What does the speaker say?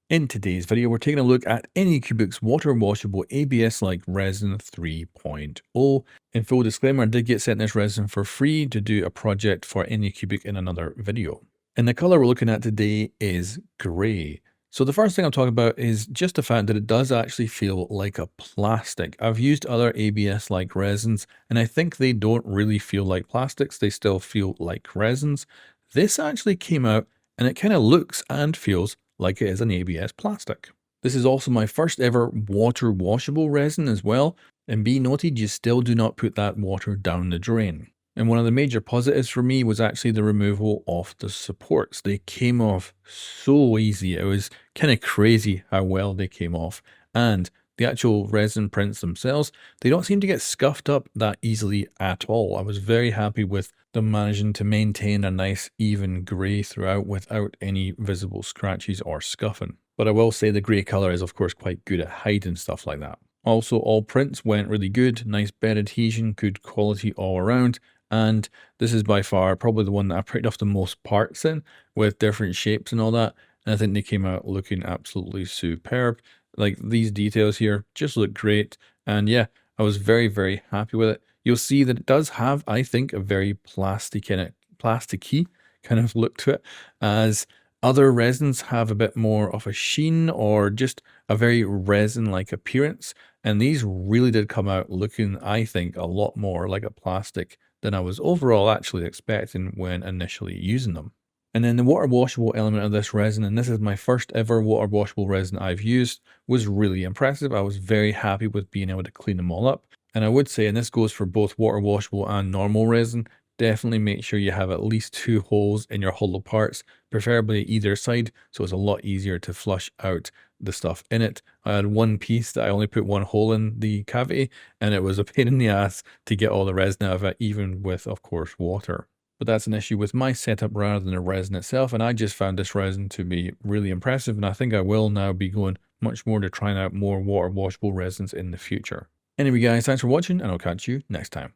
In today's video, we're taking a look at ANYCUBIC's water washable ABS-like Resin 3.0. In full disclaimer, I did get sent this resin for free to do a project for ANYCUBIC in another video. And the color we're looking at today is gray. So the first thing I'm talking about is just the fact that it does actually feel like a plastic. I've used other ABS-like resins, and I think they don't really feel like plastics. They still feel like resins. This actually came out and it kind of looks and feels like it is an ABS plastic. This is also my first ever water washable resin as well, and be noted you still do not put that water down the drain. And one of the major positives for me was actually the removal of the supports. They came off so easy. It was kind of crazy how well they came off. And the actual resin prints themselves, they don't seem to get scuffed up that easily at all. I was very happy with them managing to maintain a nice even grey throughout without any visible scratches or scuffing. But I will say the grey colour is of course quite good at hiding stuff like that. Also, all prints went really good, nice bed adhesion, good quality all around. And this is by far probably the one that I pricked off the most parts in with different shapes and all that. And I think they came out looking absolutely superb. Like these details here just look great. And yeah, I was very, very happy with it. You'll see that it does have, I think, a very plasticky kind of look to it, as other resins have a bit more of a sheen or just a very resin-like appearance. And these really did come out looking, I think, a lot more like a plastic than I was overall actually expecting when initially using them. And then the water washable element of this resin, and this is my first ever water washable resin I've used, was really impressive. I was very happy with being able to clean them all up. And I would say, and this goes for both water washable and normal resin, definitely make sure you have at least 2 holes in your hollow parts, preferably either side, so it's a lot easier to flush out the stuff in it. I had one piece that I only put 1 hole in the cavity, and it was a pain in the ass to get all the resin out of it, even with, of course, water. But that's an issue with my setup rather than the resin itself, and I just found this resin to be really impressive, and I think I will now be going much more to trying out more water washable resins in the future. Anyway guys, thanks for watching, and I'll catch you next time.